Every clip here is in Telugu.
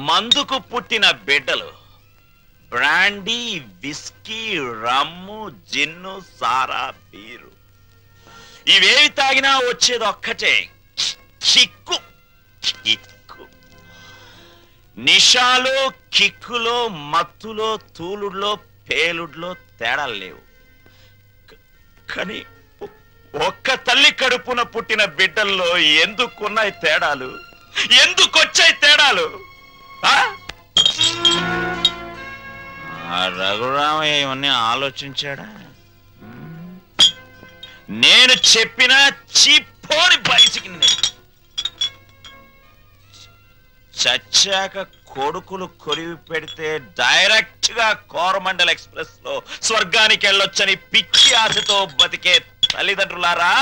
మందుకు పుట్టిన బిడ్డలు బ్రాండీ, విస్కీ, రమ్ము, జిన్ను, సారా, బీరు ఇవేవి తాగినా వచ్చేది ఒక్కటే, కిక్కు. కిక్కు నిషాలో, కిక్కులో, మత్తులో, తూలుడులో, పేలుడులో తేడాలు లేవు. కానీ ఒక్క తల్లి కడుపున పుట్టిన బిడ్డల్లో ఎందుకున్నాయి తేడాలు? ఎందుకొచ్చాయి తేడాలు? రఘురామయ్య ఇవన్నీ ఆలోచించాడా? నేను చెప్పిన చిప్పోని బయటికి చచ్చాక కొడుకులు కొరివి పెడితే డైరెక్ట్ గా కోరమండల్ ఎక్స్ప్రెస్ లో స్వర్గానికి వెళ్ళొచ్చని పిచ్చి ఆశతో బతికే తల్లిదండ్రులారా,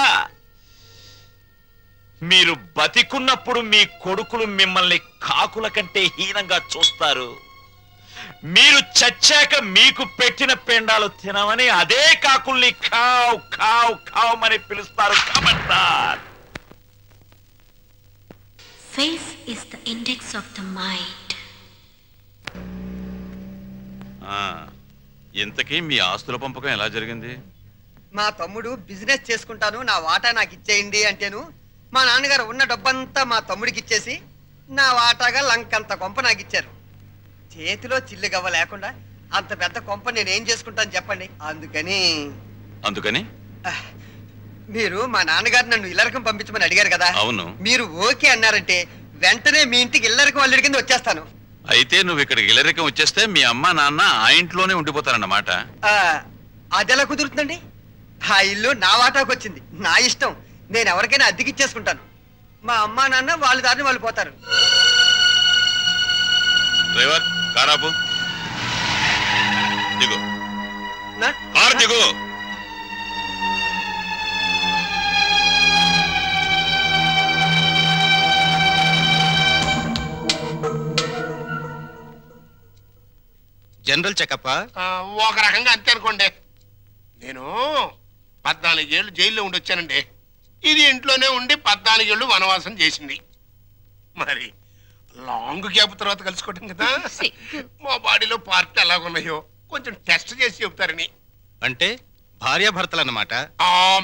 మీరు బతికున్నప్పుడు మీ కొడుకులు మిమ్మల్ని కాకుల కంటే హీనంగా చూస్తారు. మీరు చచ్చాక మీకు పెట్టిన పెండాలు తినమని అదే కాకుల్ని కావ్ కావ్ కావమని పిలుస్తారు. కమంటార్. Face is the index of the mind. ఇంతకీ మీ ఆస్తుల పంపకం ఎలా జరిగింది? మా తమ్ముడు బిజినెస్ చేసుకుంటాను, నా వాటా నాకు ఇచ్చేయండి అంటేను మా నాన్నగారు ఉన్న డబ్బంతా మా తమ్ముడికి ఇచ్చేసి నా వాటాగా లంకంత కొంప నాకు ఇచ్చారు. చేతిలో చిల్లు గవ్వ లేకుండా అంత పెద్ద కొంప నేనేం చేసుకుంటాను చెప్పండి. అందుకని మీరు మా నాన్నగారు నన్ను ఇల్లరకం పంపించమని అడిగారు కదా. అవును. మీరు ఓకే అన్నారంటే వెంటనే మీ ఇంటికి ఇల్లరకం అల్లుడి కింద వచ్చేస్తాను. అయితే నువ్వు ఇక్కడికి ఇల్లరికం వచ్చేస్తే మీ అమ్మ నాన్న ఆ ఇంట్లోనే ఉండిపోతారన్నమాట. అదెలా కుదురుతుందండి? ఆ ఇల్లు నా వాటాకు వచ్చింది, నా ఇష్టం. నేను ఎవరికైనా అద్దెకిచ్చేసుకుంటాను. మా అమ్మా నాన్న వాళ్ళ దారిని వాళ్ళు పోతారు. డ్రైవర్ కారాపు దిగు. కారు దిగు. జనరల్ చెకప్ ఒక రకంగా అంతే అనుకోండి. నేను 14 ఏళ్ళు జైల్లో ఉండి వచ్చానండి. ఇది ఇంట్లోనే ఉండి 14 ఏళ్ళు వనవాసం చేసింది. మరి లాంగ్ గ్యాప్ తర్వాత కలుసుకోవటం కదా. మా బాడీలో పార్ట్లు ఎలాగున్నాయో కొంచెం టెస్ట్ చేసి చెప్తారని. అంటే భార్యాభర్తలు అన్నమాట.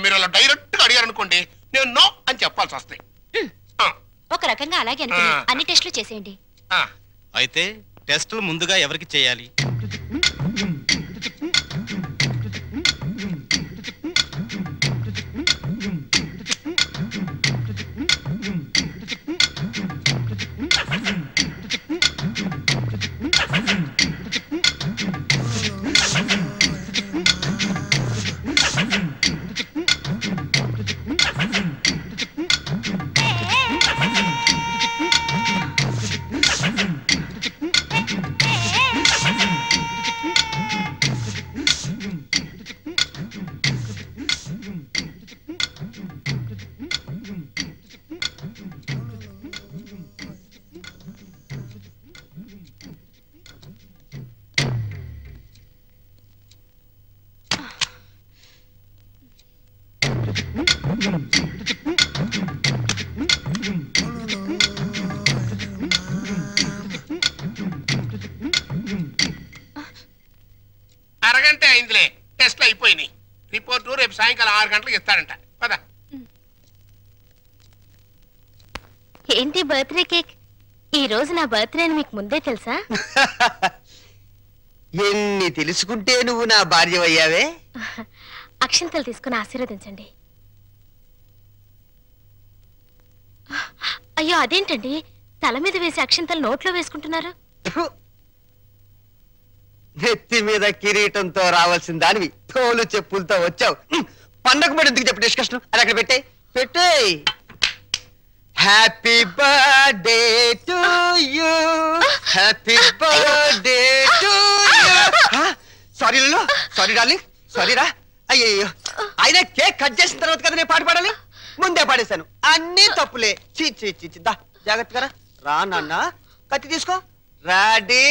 మీరు అలా డైరెక్ట్ గా అడిగారు అనుకోండి, నేను నో అని చెప్పాల్సి వస్తాయి. ఒక రకంగా అలాగే అన్ని టెస్టులు చేసేయండి. అయితే టెస్టులు ముందుగా ఎవరికి చేయాలి? అరగంట అయిందిలే, టెస్ట్లు అయిపోయినాయి. రిపోర్టు రేపు సాయంకాలం 6 గంటలకు ఇస్తాడంట. పద. ఏంటి బర్త్డే కేక్? ఈ రోజు నా బర్త్డే అని మీకు ముందే తెలుసా? ఎన్ని తెలుసుకుంటే నువ్వు నా భార్య అయ్యావే. అక్షంతలు తీసుకుని ఆశీర్వదించండి. అయ్యో అదేంటండి, తల మీద వేసి అక్షంతలు నోట్లో వేసుకుంటున్నారు? నెత్తి మీద కిరీటంతో రావాల్సిన దానివి తోలు చెప్పులతో వచ్చావు. పండగ పడి ఎందుకు చెప్పు డిస్కషన్? అది అక్కడ పెట్టే. Happy birthday to you, happy birthday to you. Sorry లలో, సారీ డార్లింగ్, సారీ రా. అయ్యో, అయినా కేక్ కట్ చేసిన తర్వాత కదా నేను పాట పాడాలి. ముందే పాడేశాను. అన్ని తప్పులే. దా జాగ్రత్తగా రా నాన్న. కత్తి తీసుకో. రెడీ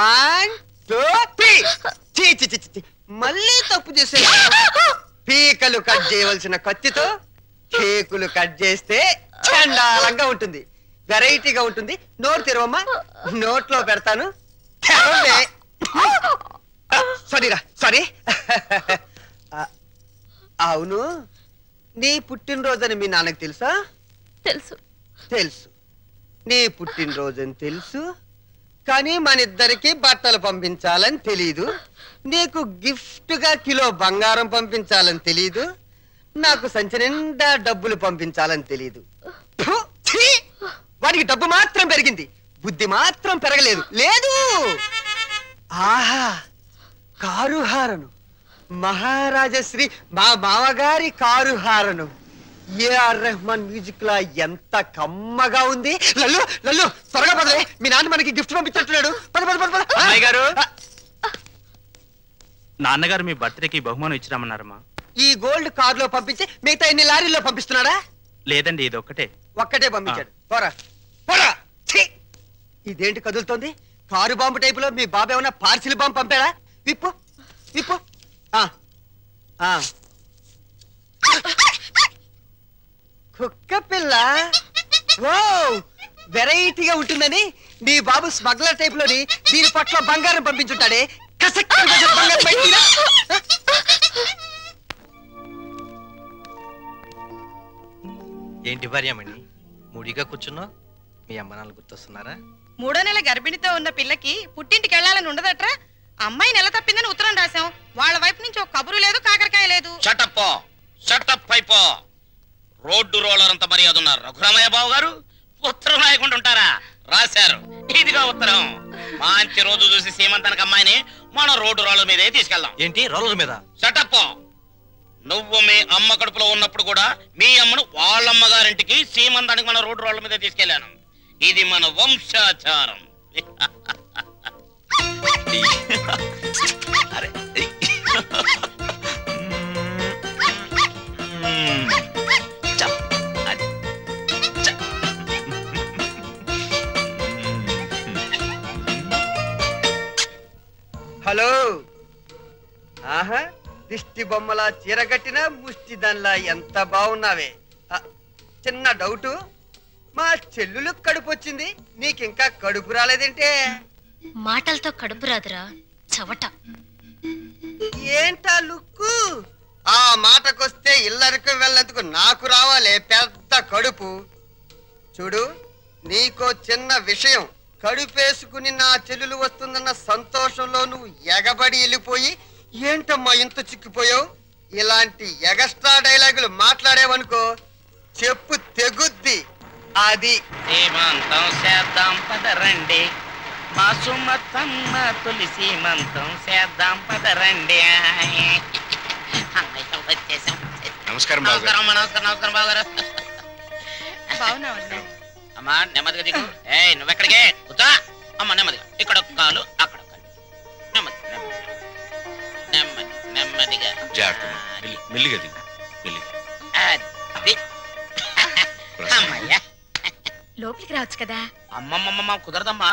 1 2 3. మళ్ళీ తప్పు చేసే. పీకలు కట్ చేయవలసిన కత్తితో కేకులు కట్ చేస్తే చండాలంగా ఉంటుంది. వెరైటీగా ఉంటుంది. నోరు తెరవమ్మా, నోట్లో పెడతాను. సారీరా, సారీ. అవును, నీ పుట్టినరోజని మీ నాన్నకు తెలుసా? తెలుసు. తెలుసు, నీ పుట్టినరోజని తెలుసు. కానీ మన ఇద్దరికి బట్టలు పంపించాలని తెలీదు. నీకు గిఫ్ట్ గా కిలో బంగారం పంపించాలని తెలీదు. నాకు సంచి నిండా డబ్బులు పంపించాలని తెలీదు. వాడికి డబ్బు మాత్రం పెరిగింది, బుద్ధి మాత్రం పెరగలేదు. లేదు. ఆహా, కారు హారను, మహారాజశ్రీ మా మామగారి car horn. A R Rahman music లా ఎంత కమ్మగా ఉంది. లల్లు లల్లు త్వరగా పదలే, మీ నాన్న మనకి గిఫ్ట్ పంపించున్నాడు. పద పద పద పద. అమ్మాయి గారు, నాన్నగారు మీ బర్త్డేకి బహుమానం ఇచ్చిరామన్నారమ్మా. ఈ గోల్డ్ కార్ లో పంపించి మిగతా ఎన్ని లారీల్లో పంపిస్తున్నాడా? లేదండి, ఇది ఒక్కటే. ఒక్కటే పంపించాడు. పోరా పోరా. ఇదేంటి కదులుతోంది? కారు బాంబు టైపులో మీ బాబు ఏమన్నా పార్సిల్ బాంబు పంపాడా? విప్పు విప్పు. కుక్క పిల్ల. ఓ, వెరైటీగా ఉంటుందని నీ బాబు స్మగ్లర్ టైప్ లోని దీని పట్ల బంగారం పంపించుంటాడే. బంగారం బయటిరా. ఏంటి భార్యమణి మూడిగా కూర్చున్నావు? మీ అమ్మ నాన్న గుర్తొస్తున్నారా? 3వ నెల గర్భిణితో ఉన్న పిల్లకి పుట్టింటికి వెళ్ళాలని ఉండదట్రా. అమ్మాయి నెల తప్పిందని ఉత్తరం రాశాం. వాళ్ళ వైపు నుంచి ఒక కబురు లేదు, కాకరకాయ లేదు. షటప్ అయిపో. రోడ్డు రోలర్ అంత మర్యాద ఉన్నారు రఘురామయ్య బాబు గారు. ఉత్తరం రాయకుండా ఉంటారా? రాశారు. ఇదిగా ఉత్తరం. మంచి రోజు చూసి సీమంతానికి అమ్మాయిని మన రోడ్డు రోలర్ మీదే తీసుకెళ్దాం. ఏంటి రోలర్ మీద? షటప్. నువ్వు మీ అమ్మ కడుపులో ఉన్నప్పుడు కూడా మీ అమ్మను వాళ్ళమ్మగారింటికి సీమంతానికి మన రోడ్డు రోలర్ మీదే తీసుకెళ్లాను. ఇది మన వంశాచారం. హలో. ఆహా, దిష్టి బొమ్మలా చీరగట్టిన ముష్టి దానిలా ఎంత బాగున్నావే. చిన్న డౌటు, మా చెల్లులు కడుపు వచ్చింది, నీకింకా కడుపు రాలేదేంటే? మాటలతో కడుపు రాదురా చవట. ఏంటా లుక్కు? ఆ మాటకొస్తే ఇల్లరికి వెళ్ళేందుకు నాకు రావాలే పెద్ద కడుపు. చూడు, నీకో చిన్న విషయం. కడుపేసుకుని నా చెల్లెలు వస్తుందన్న సంతోషంలో నువ్వు ఎగబడి వెళ్ళిపోయి ఏంటమ్మా ఇంత చిక్కిపోయావు? ఇలాంటి ఎగస్ట్రా డైలాగులు మాట్లాడేవనుకో చెప్పు తెగుద్ది. అది సీమంతం చేద్దాం పదరండి, మా సుమతమ్మ తొలి సీమంతం చేద్దాం పదరండి. నమస్కారం నమస్కారం నమస్కారం బావగారు. బాగున్నావు అమ్మా నెమ్మదిగా దిగు. నువ్వెక్కడికే కూర్చో. అమ్మ నెమ్మదిగా, ఇక్కడ ఒక కాలు అక్కడ ఒక కాలు. నెమ్మది నెమ్మది నెమ్మదిగా మెల్లిగా దిగు. అది. అమ్మయ్యా, లోపలికి రావచ్చు కదా. అమ్మమ్మమ్మ కుదరదమ్మా.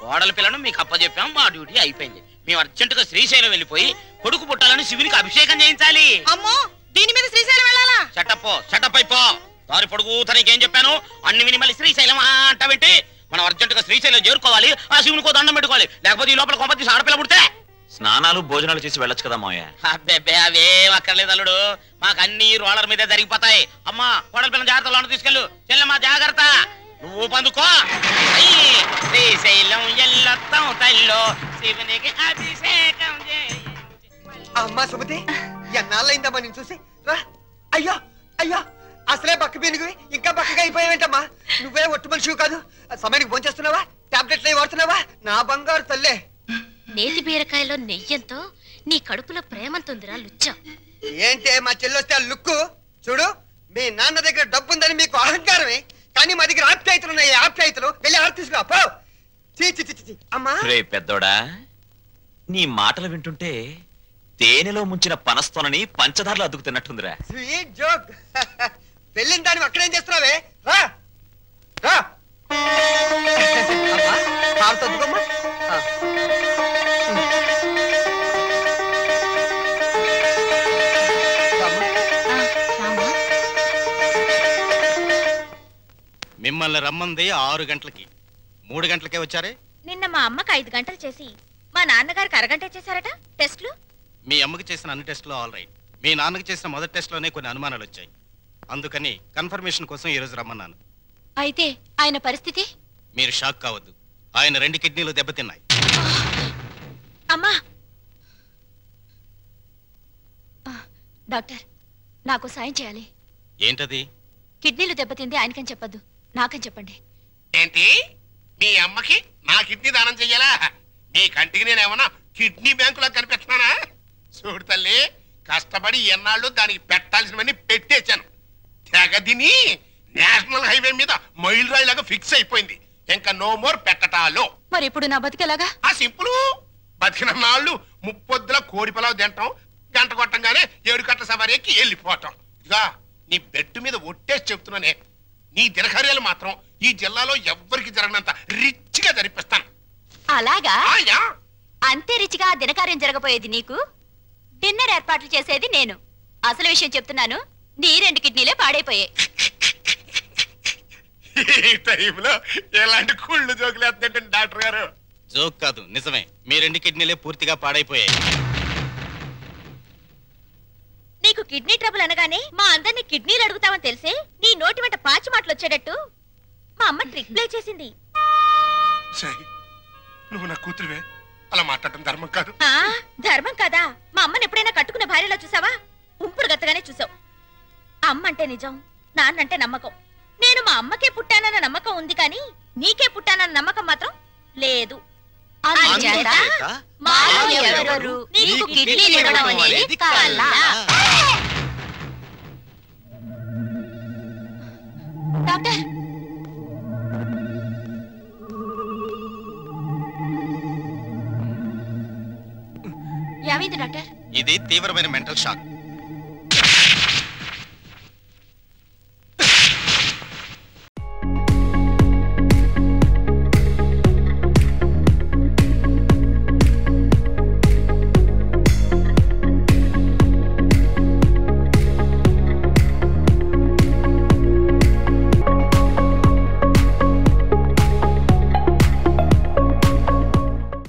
కోడల పిల్లను మీకు అప్పచెప్పాం, మా డ్యూటీ అయిపోయింది. మేము అర్జెంటుగా శ్రీశైలం వెళ్ళిపోయి కొడుకు పుట్టాలని శివునికి అభిషేకం చేయించాలి. అమ్మో, దీని మీద శ్రీశైలం వెళ్ళాలా? షటప్ అయిపో. దారి పొడుగు తనకేం చెప్పాను అన్ని విని మళ్ళీ శ్రీశైలం అంటావేంటి? మనం అర్జెంటుగా శ్రీశైలం చేరుకోవాలి, ఆ శివునికో దండం పెట్టుకోవాలి. లేకపోతే ఈ లోపల కొంపతి ఆడపిల్ల పుడితే స్నానాలు భోజనాలు చేసి వెళ్ళొచ్చు కదా మావయ్య. అబ్బే అవేం అక్కర్లేదు అల్లుడు, మాకు అన్ని రోలర్ మీదే జరిగిపోతాయి. అమ్మా కోడల పిల్లల జాగ్రత్తలో తీసుకెళ్ళు. చెల్లెమ్మా జాగ్రత్త, నువ్వు పందుకో. శ్రీశైలం ఎల్లొత్తం తల్లో శివునికి అభిషేకం. అమ్మా సుమతి, ఎన్నాళ్ళైందమ్మా నేను చూసి. రా. అయ్యో అయ్యో, అసలే బక్క పీనుగువి ఇంకా బక్కగా అయిపోయావేంటమ్మా? నువ్వే ఒట్టు మనిషివి కాదు. సమయానికి భోంచేస్తున్నావా? టాబ్లెట్లు వాడుతున్నావా? నా బంగారు తల్లే. నేతి బీరకాయలో నెయ్యంతో నీ కడుపులో ప్రేమంతుందిరా లుచ్చా. ఏంటే మా చెల్లొస్తే ఆ లుక్కు? చూడు, మీ నాన్న దగ్గర డబ్బు ఉందని మీకు అహంకారమే, కానీ మా దగ్గర ఆప్యాయతలు ఉన్నాయి. ఆప్యాయతలు వెళ్ళి ఆరు తీసుకురా పో. అమ్మా రే పెద్దోడా, నీ మాటలు వింటుంటే తేనెలో ముంచిన పనస్తోనని పంచదారలు అద్దుకుతున్నట్టుందిరా. Sweet joke. వెళ్ళిన దాన్ని అక్కడేం చేస్తున్నావే? రా రా. అమ్మా కారు తద్దుకోమ్మా. మిమ్మల్ని రమ్మంది 6 గంటలకి, 3 గంటలకే వచ్చారే. నిన్న మా అమ్మకి 5 గంటలు చేసి మా నాన్నగారికి అరగంట చేశారట టెస్ట్లు. మీ అమ్మకి చేసిన అన్ని టెస్టులు ఆల్ రైట్. మీ నాన్నకి చేసిన మొదటి టెస్ట్లోనే కొన్ని అనుమానాలు వచ్చాయి. అందుకని కన్ఫర్మేషన్ కోసం ఈరోజు రమ్మన్నాను. అయితే ఆయన పరిస్థితి? మీరు షాక్ కావద్దు. ఆయన 2 కిడ్నీలు దెబ్బతిన్నాయి. అమ్మా డాక్టర్, నాకు సాయం చేయాలి. ఏంటది? కిడ్నీలు దెబ్బతింది ఆయనకని చెప్పద్దు, నాకని చెప్పండి. ఏంటి మీ అమ్మకి నా కిడ్నీ దానం చెయ్యాలా? నీ కంటికి నేనేమన్నా కిడ్నీ బ్యాంకులా కనిపిస్తున్నానా? చూడు తల్లి, కష్టపడి ఎన్నాళ్ళు దానికి పెట్టాల్సినవన్నీ పెట్టేశాను. తెగదిని నేషనల్ హైవే మీద మైల్ రాయిలాగా ఫిక్స్ అయిపోయింది. ఇంకా నో మోర్ పెట్టటాలు. మరి ఇప్పుడు నా బతికేలాగా? ఆ సింపుల్. బతికిన నాళ్ళు ముప్పొద్దుల కోడి పొలావు తింటాం, గంట కొట్టంగానే 7 గంటల సవారీకి వెళ్ళిపోవటం. ఇదిగా నీ బెడ్ మీద ఒట్టేసి చెప్తున్నానే, నీ దినకార్యాలు మాత్రం ఈ జిల్లాలో ఎవ్వరికి జరగనంత రిచ్గా జరిపిస్తాను. అలాగా? ఆయా అంతే రిచిగా ఆ దినకార్యం జరగబోయేది నీకు, డిన్నర్ ఏర్పాట్లు చేసేది నేను. అసలు విషయం చెప్తున్నాను, నీ 2 కిడ్నీలే పాడైపోయాయి. ఈ టైంలో ఎలాంటి కుళ్ళు జోకులు వేస్తుంటే డాక్టర్ గారు? జోక్ కాదు, నిజమే. మీ 2 కిడ్నీలే పూర్తిగా పాడైపోయాయి. నీకు కిడ్నీ ట్రబుల్ అనగానే మా అందరినీ కిడ్నీలు అడుగుతావని తెలిసే నీ నోటి వెంట పాచి మాటలు వచ్చేటట్టు మా అమ్మ ట్రిక్ ప్లే చేసింది. సై, నువ్వు నా కూతురువే, అలా మాట్లాడటం ధర్మం కాదు. ధర్మం కాదా? మా అమ్మని ఎప్పుడైనా కట్టుకున్న భార్యలో చూసావా? ఉంపుడు గత్తగానే చూసావు. అమ్మ అంటే నిజం, నాన్నంటే నమ్మకం. నేను మా అమ్మకే పుట్టానన్న నమ్మకం ఉంది, కానీ నీకే పుట్టానన్న నమ్మకం మాత్రం లేదు. నీకు కిడ్నీలు ఇవ్వడం అనేది కల. డాక్టర్, ఏమైంది డాక్టర్? ఇది తీవ్రమైన మెంటల్ షాక్.